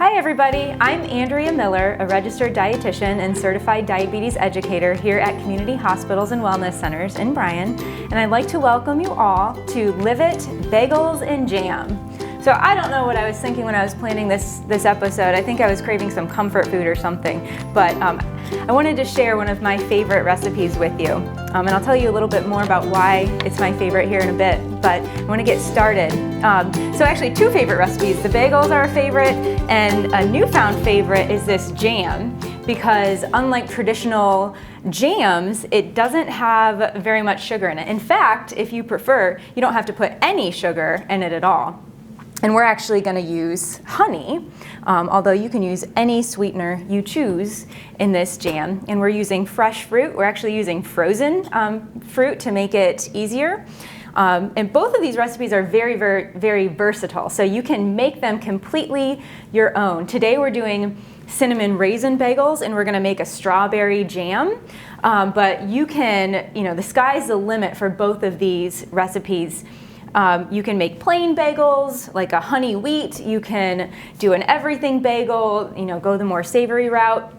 Hi everybody, I'm Andrea Miller, a registered dietitian and certified diabetes educator here at Community Hospitals and Wellness Centers in Bryan, and I'd like to welcome you all to Live It, Bagels and Jam. So I don't know what I was thinking when I was planning this episode. I think I was craving some comfort food or something, but I wanted to share one of my favorite recipes with you. And I'll tell you a little bit more about why it's my favorite here in a bit, but I want to get started. So actually two favorite recipes. The bagels are a favorite, and a newfound favorite is this jam, because unlike traditional jams, it doesn't have very much sugar in it. In fact, if you prefer, you don't have to put any sugar in it at all. And we're actually going to use honey, although you can use any sweetener you choose in this jam. And we're using fresh fruit. We're actually using frozen fruit to make it easier. And both of these recipes are very, very, very versatile. So you can make them completely your own. Today we're doing cinnamon raisin bagels, and we're going to make a strawberry jam. But you can, the sky's the limit for both of these recipes. You can make plain bagels, like a honey wheat. You can do an everything bagel, go the more savory route.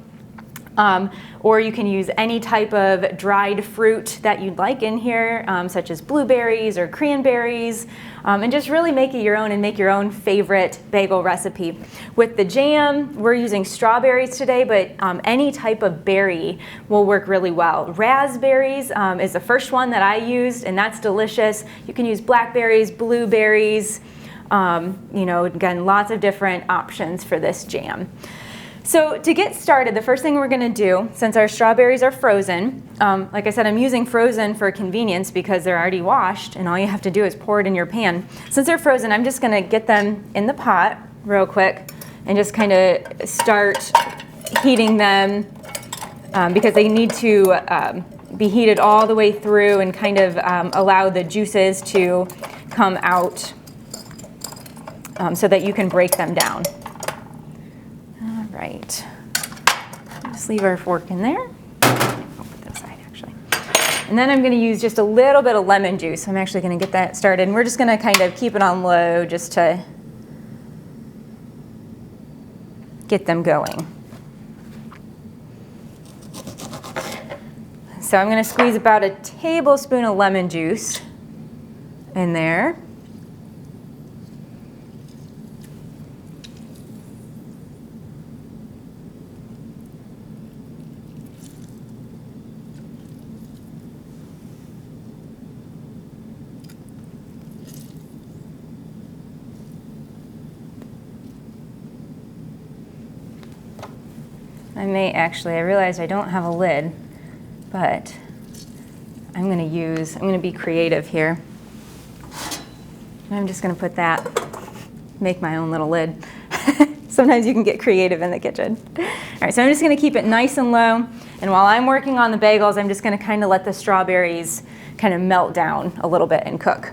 Or you can use any type of dried fruit that you'd like in here, such as blueberries or cranberries, and just really make it your own and make your own favorite bagel recipe. With the jam, we're using strawberries today, but any type of berry will work really well. Raspberries is the first one that I used, and that's delicious. You can use blackberries, blueberries, again, lots of different options for this jam. So to get started, the first thing we're going to do, since our strawberries are frozen, like I said, I'm using frozen for convenience because they're already washed and all you have to do is pour it in your pan. Since they're frozen, I'm just going to get them in the pot real quick and just kind of start heating them because they need to be heated all the way through and kind of allow the juices to come out so that you can break them down. Right. Just leave our fork in there. I'll put that aside actually. And then I'm going to use just a little bit of lemon juice. I'm actually going to get that started, and we're just going to kind of keep it on low just to get them going. So I'm going to squeeze about a tablespoon of lemon juice in there. I realized I don't have a lid, but I'm going to be creative here. And I'm just going to make my own little lid. Sometimes you can get creative in the kitchen. All right, so I'm just going to keep it nice and low. And while I'm working on the bagels, I'm just going to kind of let the strawberries kind of melt down a little bit and cook.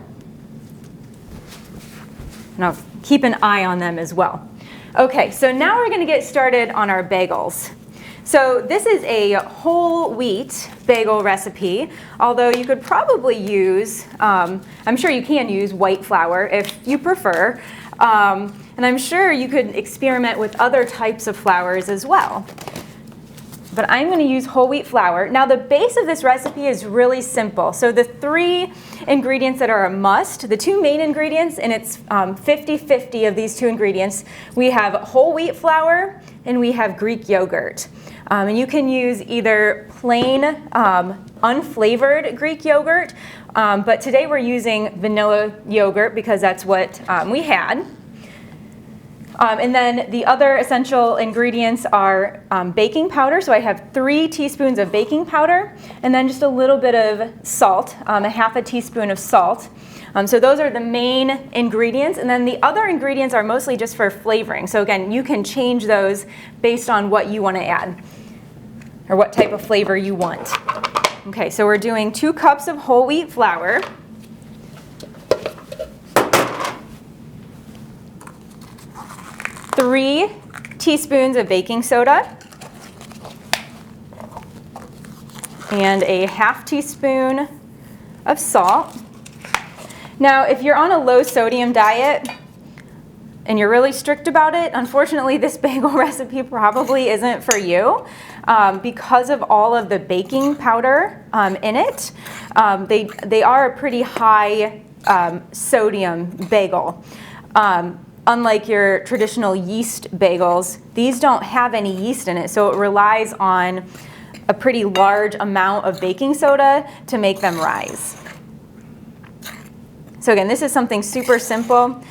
And I'll keep an eye on them as well. Okay, so now we're going to get started on our bagels. So this is a whole wheat bagel recipe, although you could probably use, I'm sure you can use white flour if you prefer, and I'm sure you could experiment with other types of flours as well. But I'm going to use whole wheat flour. Now the base of this recipe is really simple. So the three ingredients that are a must, the two main ingredients, and it's 50-50 of these two ingredients, we have whole wheat flour and we have Greek yogurt. And you can use either plain unflavored Greek yogurt, but today we're using vanilla yogurt because that's what we had. And then the other essential ingredients are baking powder. So I have 3 teaspoons of baking powder, and then just a little bit of salt, a half a teaspoon of salt. So those are the main ingredients, and then the other ingredients are mostly just for flavoring. So again, you can change those based on what you want to add or what type of flavor you want. Okay, so we're doing 2 cups of whole wheat flour. Three teaspoons of baking soda and a half teaspoon of salt. Now, if you're on a low sodium diet, and you're really strict about it, unfortunately this bagel recipe probably isn't for you because of all of the baking powder in it. They are a pretty high sodium bagel. Unlike your traditional yeast bagels, these don't have any yeast in it, so it relies on a pretty large amount of baking soda to make them rise. So again, this is something super simple.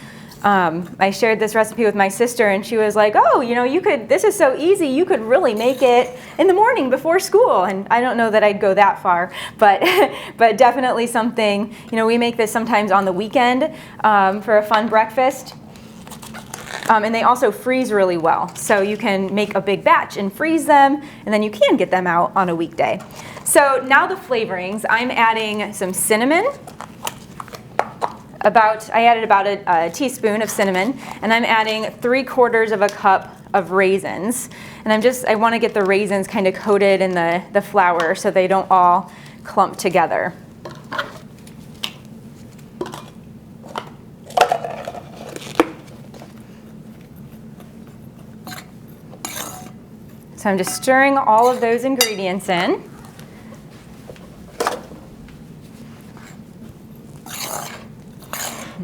I shared this recipe with my sister and she was like, oh, you know, this is so easy, you could really make it in the morning before school. And I don't know that I'd go that far, but, but definitely something, you know, we make this sometimes on the weekend for a fun breakfast. And they also freeze really well. So you can make a big batch and freeze them, and then you can get them out on a weekday. So now the flavorings, I'm adding some cinnamon. I added about a teaspoon of cinnamon, and I'm adding 3/4 of a cup of raisins. And I want to get the raisins kind of coated in the flour so they don't all clump together. So I'm just stirring all of those ingredients in.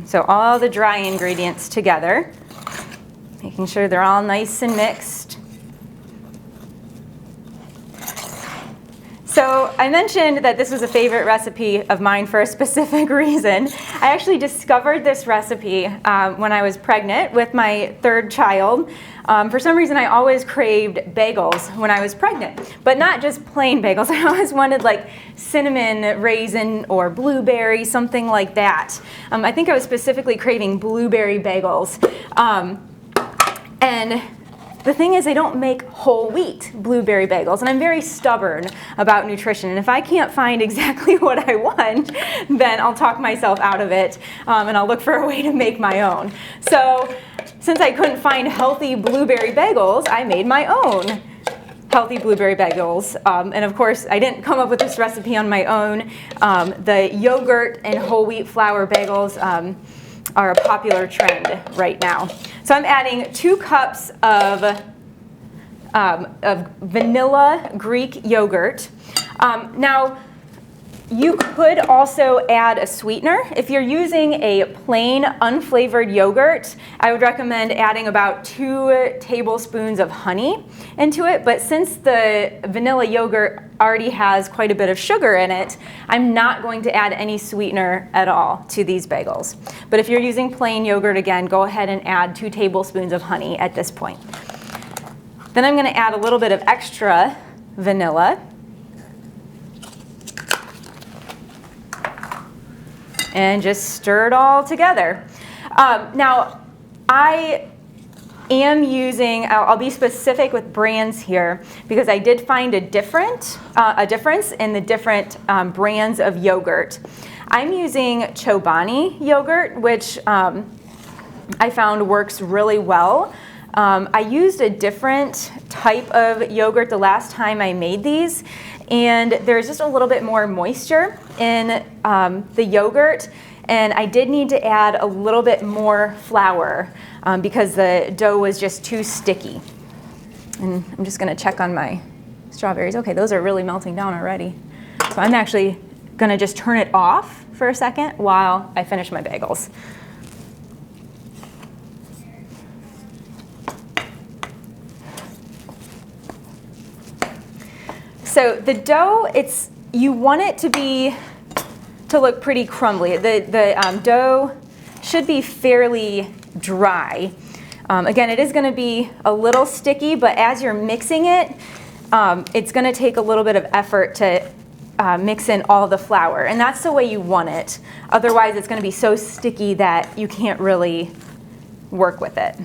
So all the dry ingredients together, making sure they're all nice and mixed. So I mentioned that this was a favorite recipe of mine for a specific reason. I actually discovered this recipe when I was pregnant with my third child. For some reason I always craved bagels when I was pregnant, but not just plain bagels. I always wanted like cinnamon, raisin, or blueberry, something like that. I think I was specifically craving blueberry bagels. And the thing is, they don't make whole wheat blueberry bagels, and I'm very stubborn about nutrition. And if I can't find exactly what I want, then I'll talk myself out of it, and I'll look for a way to make my own. So since I couldn't find healthy blueberry bagels, I made my own healthy blueberry bagels. And of course, I didn't come up with this recipe on my own. The yogurt and whole wheat flour bagels are a popular trend right now. So I'm adding 2 cups of vanilla Greek yogurt. Now, you could also add a sweetener. If you're using a plain unflavored yogurt, I would recommend adding about 2 tablespoons of honey into it. But since the vanilla yogurt already has quite a bit of sugar in it, I'm not going to add any sweetener at all to these bagels. But if you're using plain yogurt, again, go ahead and add 2 tablespoons of honey at this point. Then I'm going to add a little bit of extra vanilla. And just stir it all together. Now, I am using, I'll be specific with brands here, because I did find a difference in the different brands of yogurt. I'm using Chobani yogurt, which I found works really well. I used a different type of yogurt the last time I made these, and there's just a little bit more moisture in the yogurt, and I did need to add a little bit more flour because the dough was just too sticky. And I'm just going to check on my strawberries. Okay, those are really melting down already. So I'm actually going to just turn it off for a second while I finish my bagels. So the dough, you want it to look pretty crumbly. The dough should be fairly dry. Again, it is going to be a little sticky, but as you're mixing it, it's going to take a little bit of effort to mix in all the flour, and that's the way you want it. Otherwise, it's going to be so sticky that you can't really work with it.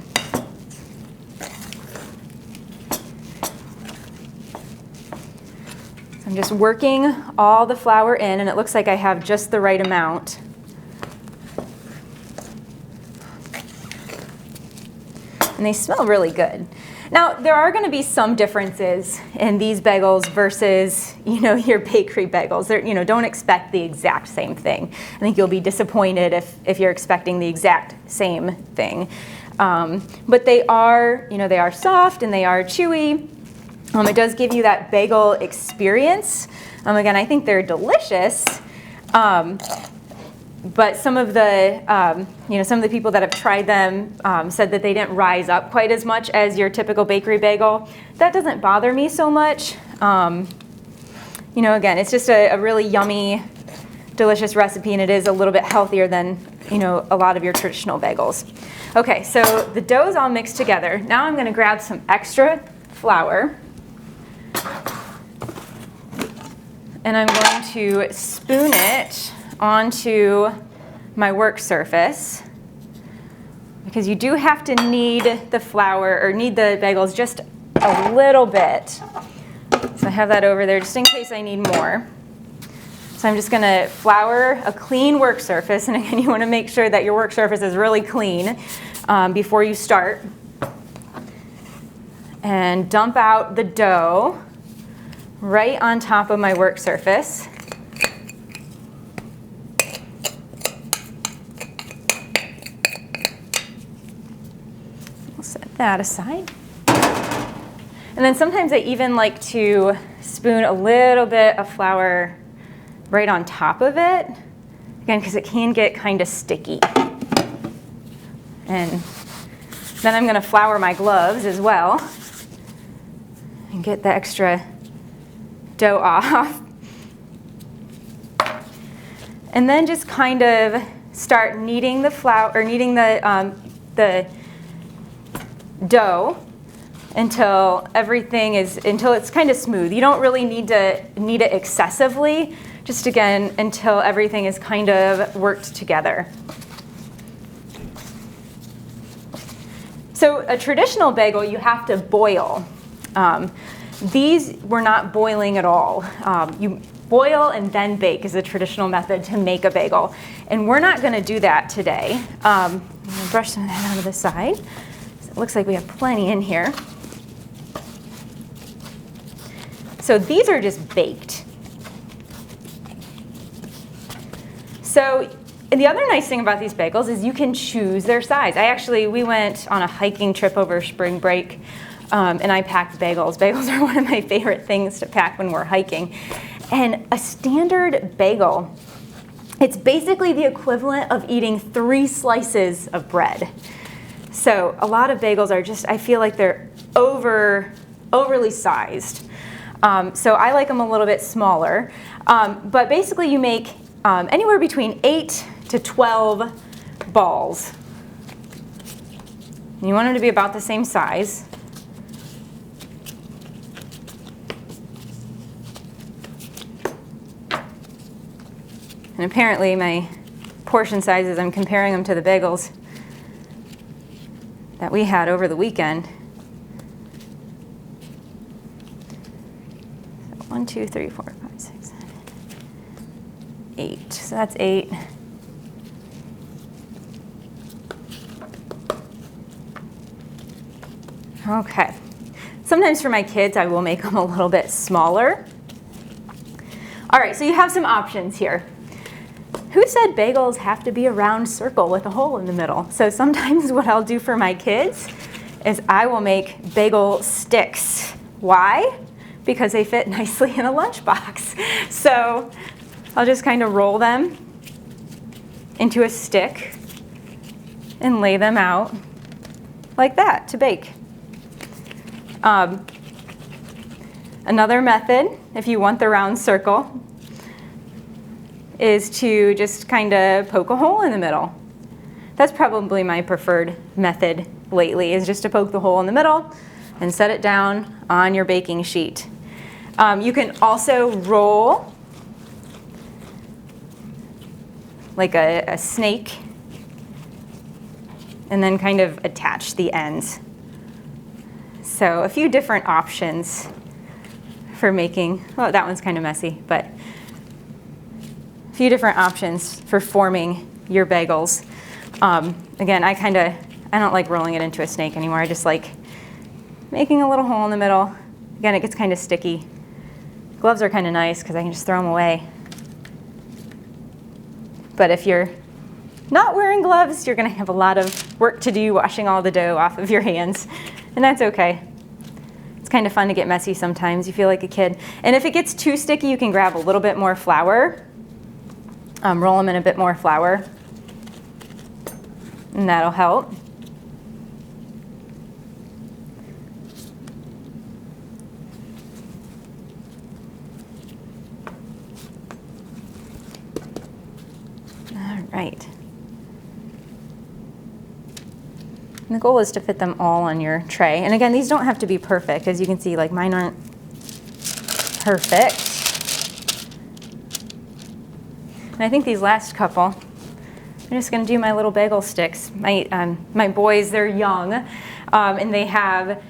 I'm just working all the flour in, and it looks like I have just the right amount. And they smell really good. Now, there are going to be some differences in these bagels versus, your bakery bagels. Don't expect the exact same thing. I think you'll be disappointed if you're expecting the exact same thing. But they are, they are soft and they are chewy. It does give you that bagel experience. Again, I think they're delicious. But some of the, some of the people that have tried them said that they didn't rise up quite as much as your typical bakery bagel. That doesn't bother me so much. Again, it's just a really yummy, delicious recipe, and it is a little bit healthier than, a lot of your traditional bagels. Okay, so the dough's all mixed together. Now I'm going to grab some extra flour, and I'm going to spoon it onto my work surface, because you do have to knead the flour, or knead the bagels just a little bit. So I have that over there just in case I need more. So I'm just going to flour a clean work surface, and again, you want to make sure that your work surface is really clean before you start. And dump out the dough right on top of my work surface. We'll set that aside. And then sometimes I even like to spoon a little bit of flour right on top of it, again, because it can get kind of sticky. And then I'm going to flour my gloves as well and get the extra dough off. And then just kind of start kneading the flour, or kneading the dough until until it's kind of smooth. You don't really need to knead it excessively, just again, until everything is kind of worked together. So a traditional bagel, you have to boil. These we're not boiling at all. You boil and then bake is a traditional method to make a bagel. And we're not going to do that today. I'm going to brush some of that out of the side. It looks like we have plenty in here. So these are just baked. So the other nice thing about these bagels is you can choose their size. We went on a hiking trip over spring break, and I packed bagels. Bagels are one of my favorite things to pack when we're hiking. And a standard bagel, it's basically the equivalent of eating 3 slices of bread. So a lot of bagels are just, I feel like they're overly sized. So I like them a little bit smaller. But basically you make anywhere between 8 to 12 balls. You want them to be about the same size. And apparently my portion sizes, I'm comparing them to the bagels that we had over the weekend. 1, 2, 3, 4, 5, 6, 7, 8. So that's 8. Okay. Sometimes for my kids, I will make them a little bit smaller. All right, so you have some options here. Who said bagels have to be a round circle with a hole in the middle? So sometimes what I'll do for my kids is I will make bagel sticks. Why? Because they fit nicely in a lunchbox. So I'll just kind of roll them into a stick and lay them out like that to bake. Another method, if you want the round circle, is to just kind of poke a hole in the middle. That's probably my preferred method lately, is just to poke the hole in the middle and set it down on your baking sheet. You can also roll like a snake and then kind of attach the ends. So a few different options for making, well, that one's kind of messy, but a few different options for forming your bagels. Again, I don't like rolling it into a snake anymore. I just like making a little hole in the middle. Again, it gets kind of sticky. Gloves are kind of nice because I can just throw them away. But if you're not wearing gloves, you're gonna have a lot of work to do washing all the dough off of your hands, and that's okay. It's kind of fun to get messy sometimes. You feel like a kid. And if it gets too sticky, you can grab a little bit more flour, roll them in a bit more flour, and that'll help. All right. And the goal is to fit them all on your tray. And again, these don't have to be perfect. As you can see, like mine aren't perfect. And I think these last couple, I'm just gonna do my little bagel sticks. My boys, they're young, and they have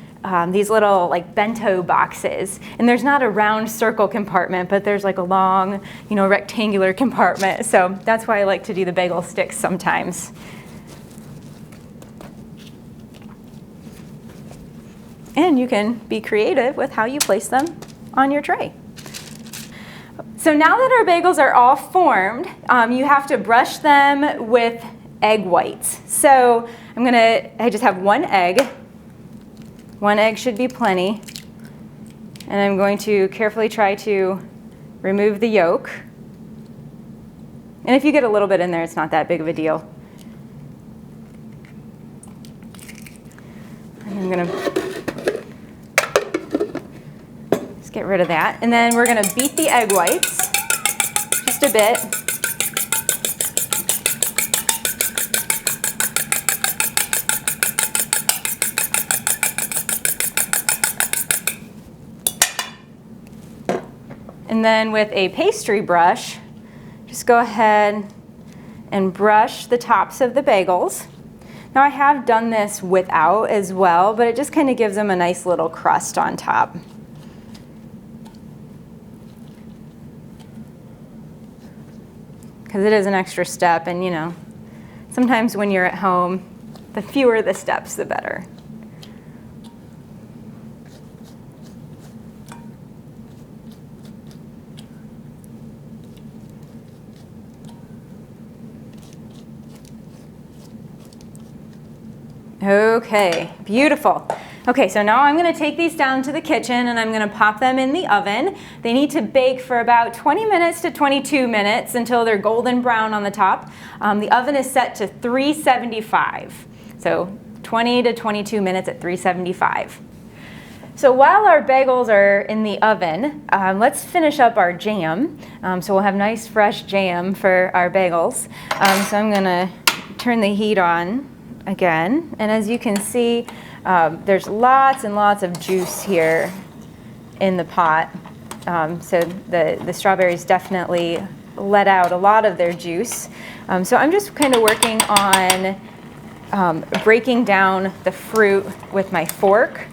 these little like bento boxes. And there's not a round circle compartment, but there's like a long, rectangular compartment. So that's why I like to do the bagel sticks sometimes. And you can be creative with how you place them on your tray. So now that our bagels are all formed, you have to brush them with egg whites. So I just have one egg. One egg should be plenty. And I'm going to carefully try to remove the yolk. And if you get a little bit in there, it's not that big of a deal. And I'm gonna get rid of that. And then we're gonna beat the egg whites just a bit. And then with a pastry brush, just go ahead and brush the tops of the bagels. Now I have done this without as well, but it just kind of gives them a nice little crust on top. Because it is an extra step, and sometimes when you're at home, the fewer the steps, the better. Okay, beautiful. Okay, so now I'm going to take these down to the kitchen and I'm going to pop them in the oven. They need to bake for about 20 minutes to 22 minutes until they're golden brown on the top. The oven is set to 375, so 20 to 22 minutes at 375. So while our bagels are in the oven, let's finish up our jam. So we'll have nice fresh jam for our bagels. So I'm going to turn the heat on again, and as you can see, there's lots and lots of juice here in the pot. So the strawberries definitely let out a lot of their juice. So I'm just kind of working on breaking down the fruit with my fork.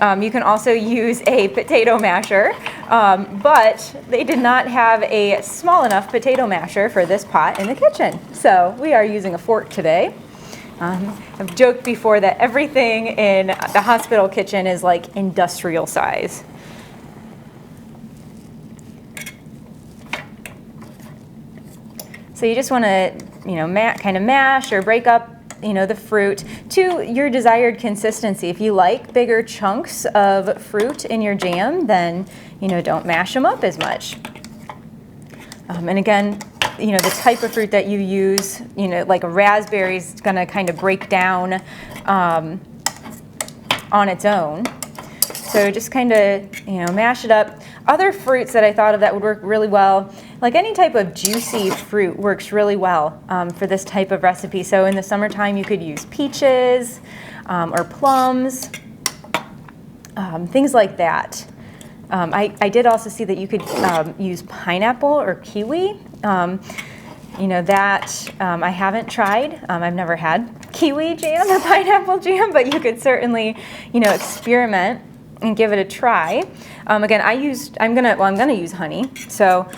You can also use a potato masher, but they did not have a small enough potato masher for this pot in the kitchen. So we are using a fork today. I've joked before that everything in the hospital kitchen is like industrial size. So you just want to, kind of mash or break up, the fruit to your desired consistency. If you like bigger chunks of fruit in your jam, then, don't mash them up as much. And again, the type of fruit that you use, like a raspberry is going to kind of break down on its own. So just kind of, mash it up. Other fruits that I thought of that would work really well, like any type of juicy fruit works really well for this type of recipe. So in the summertime, you could use peaches or plums, things like that. I did also see that you could use pineapple or kiwi. I haven't tried. I've never had kiwi jam or pineapple jam, but you could certainly, experiment and give it a try. Again, I'm gonna use honey. So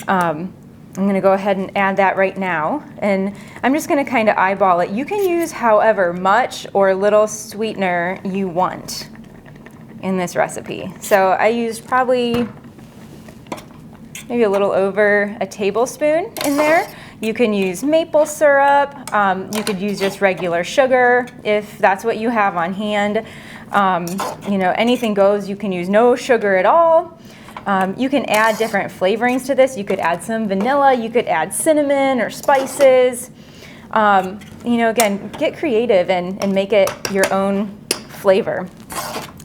I'm gonna go ahead and add that right now. And I'm just gonna kind of eyeball it. You can use however much or little sweetener you want in this recipe. So I used probably maybe a little over a tablespoon in there. You can use maple syrup. You could use just regular sugar if that's what you have on hand. You know, anything goes. You can use no sugar at all. You can add different flavorings to this. You could add some vanilla. You could add cinnamon or spices. You know, again, get creative and make it your own flavor.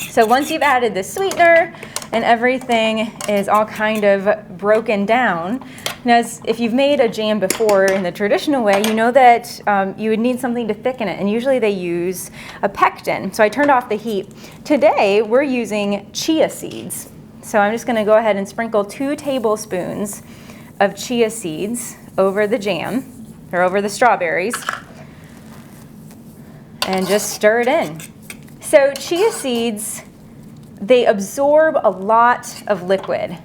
So once you've added the sweetener and everything is all kind of broken down, and as if you've made a jam before in the traditional way, you know that you would need something to thicken it, and usually they use a pectin. So I turned off the heat. Today we're using chia seeds. So I'm just going to go ahead and sprinkle 2 tablespoons of chia seeds over the jam, or over the strawberries, and just stir it in. So chia seeds, they absorb a lot of liquid.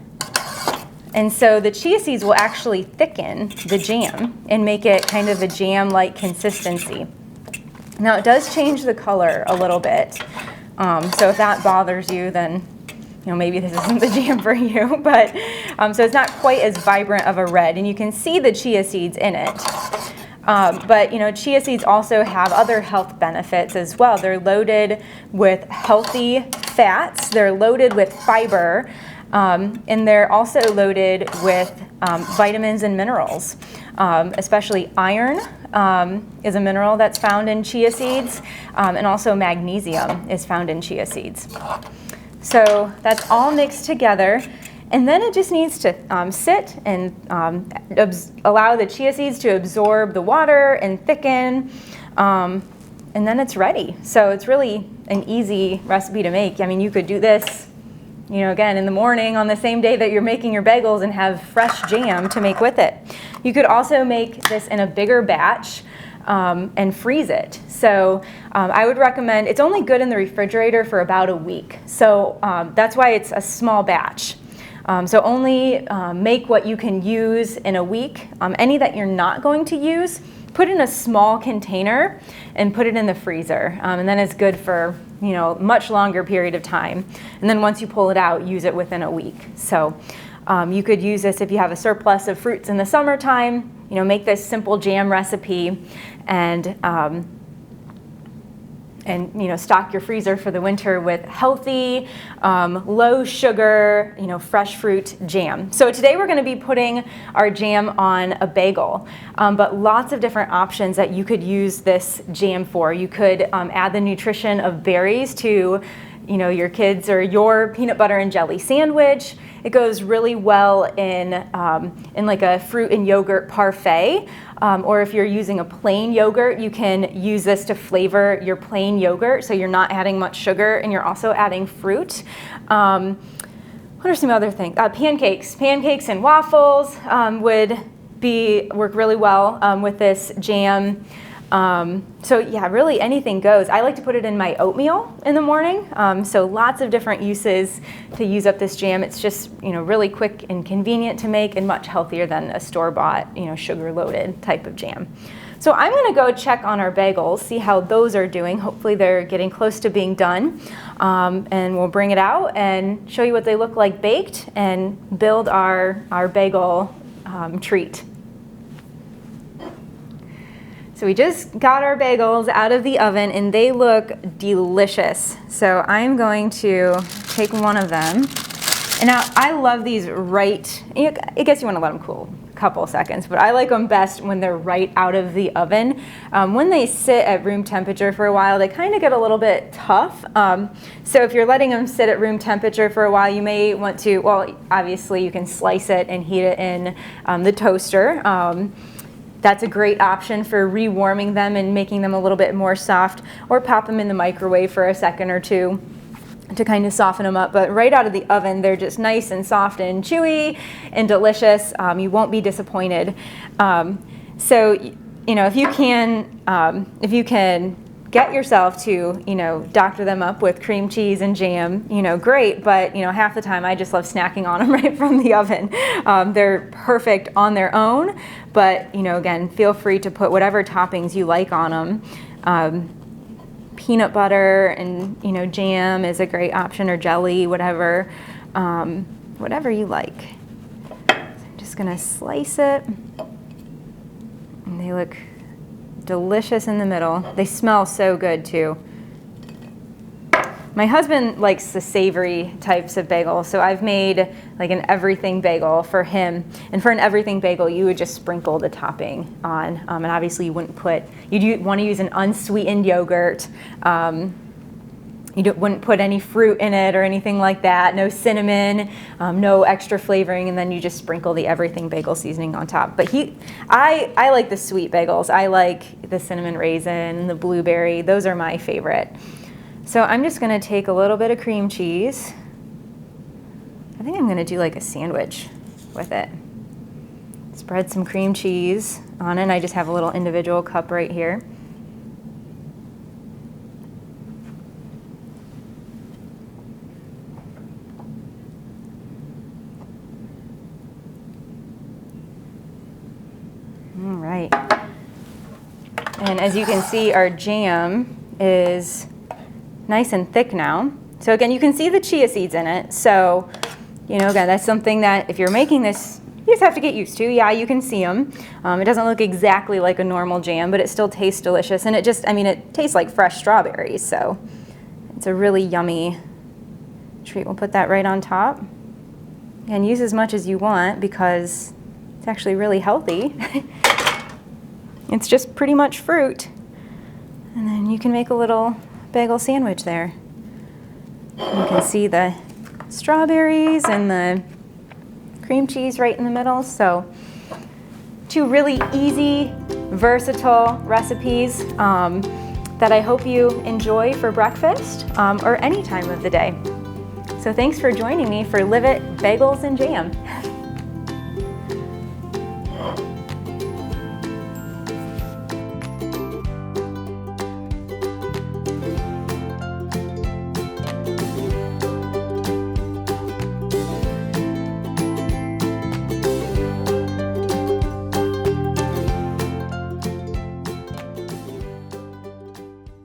And so the chia seeds will actually thicken the jam and make it kind of a jam-like consistency. Now it does change the color a little bit. So if that bothers you, then you know, maybe this isn't the jam for you, but so it's not quite as vibrant of a red, and you can see the chia seeds in it. But you know, chia seeds also have other health benefits as well. They're loaded with healthy fats, they're loaded with fiber, and they're also loaded with vitamins and minerals, especially iron is a mineral that's found in chia seeds, and also magnesium is found in chia seeds. So that's all mixed together, and then it just needs to sit and allow the chia seeds to absorb the water and thicken, and then it's ready. So it's really an easy recipe to make. I mean, you could do this, you know, again in the morning on the same day that you're making your bagels and have fresh jam to make with it. You could also make this in a bigger batch and freeze it. So I would recommend, it's only good in the refrigerator for about a week. So that's why it's a small batch. So only make what you can use in a week. Any that you're not going to use, put in a small container and put it in the freezer. And then it's good for, you know, much longer period of time. And then once you pull it out, use it within a week. So you could use this if you have a surplus of fruits in the summertime. You know, make this simple jam recipe and you know, stock your freezer for the winter with healthy, low sugar, you know, fresh fruit jam. So today we're going to be putting our jam on a bagel, but lots of different options that you could use this jam for. You could add the nutrition of berries to, you know, your kids or your peanut butter and jelly sandwich. It goes really well in like a fruit and yogurt parfait. Or if you're using a plain yogurt, you can use this to flavor your plain yogurt, so you're not adding much sugar and you're also adding fruit. What are some other things? Pancakes. Pancakes and waffles would work really well with this jam. So yeah, really anything goes. I like to put it in my oatmeal in the morning. So lots of different uses to use up this jam. It's just, you know, really quick and convenient to make and much healthier than a store-bought, you know, sugar-loaded type of jam. So I'm going to go check on our bagels, see how those are doing. Hopefully they're getting close to being done. And we'll bring it out and show you what they look like baked and build our bagel treat. So we just got our bagels out of the oven and they look delicious. So I'm going to take one of them. And now I love these I guess you want to let them cool a couple seconds, but I like them best when they're right out of the oven. When they sit at room temperature for a while, they kind of get a little bit tough. So if you're letting them sit at room temperature for a while, you may want to, well, obviously you can slice it and heat it in the toaster. That's a great option for rewarming them and making them a little bit more soft, or pop them in the microwave for a second or two to kind of soften them up. But right out of the oven, they're just nice and soft and chewy and delicious. You won't be disappointed. So, you know, if you can get yourself to, you know, doctor them up with cream cheese and jam, you know, great, but, you know, half the time I just love snacking on them right from the oven. They're perfect on their own, but, you know, again, feel free to put whatever toppings you like on them. Peanut butter and, you know, jam is a great option, or jelly, whatever you like. So I'm just gonna slice it. They look delicious in the middle. They smell so good too. My husband likes the savory types of bagels, so I've made like an everything bagel for him. And for an everything bagel, you would just sprinkle the topping on, and obviously you wouldn't put, you'd want to use an unsweetened yogurt. Wouldn't put any fruit in it or anything like that. No cinnamon, no extra flavoring, and then you just sprinkle the everything bagel seasoning on top. But I like the sweet bagels. I like the cinnamon raisin, the blueberry. Those are my favorite. So I'm just gonna take a little bit of cream cheese. I think I'm gonna do like a sandwich with it. Spread some cream cheese on it, and I just have a little individual cup right here. All right. And as you can see, our jam is nice and thick now. So again, you can see the chia seeds in it. So, again, that's something that if you're making this, you just have to get used to. Yeah, you can see them. It doesn't look exactly like a normal jam, but it still tastes delicious. And it tastes like fresh strawberries. So it's a really yummy treat. We'll put that right on top. And use as much as you want because it's actually really healthy. It's just pretty much fruit. And then you can make a little bagel sandwich there. You can see the strawberries and the cream cheese right in the middle. So 2 really easy, versatile recipes that I hope you enjoy for breakfast or any time of the day. So thanks for joining me for Live It Bagels and Jam.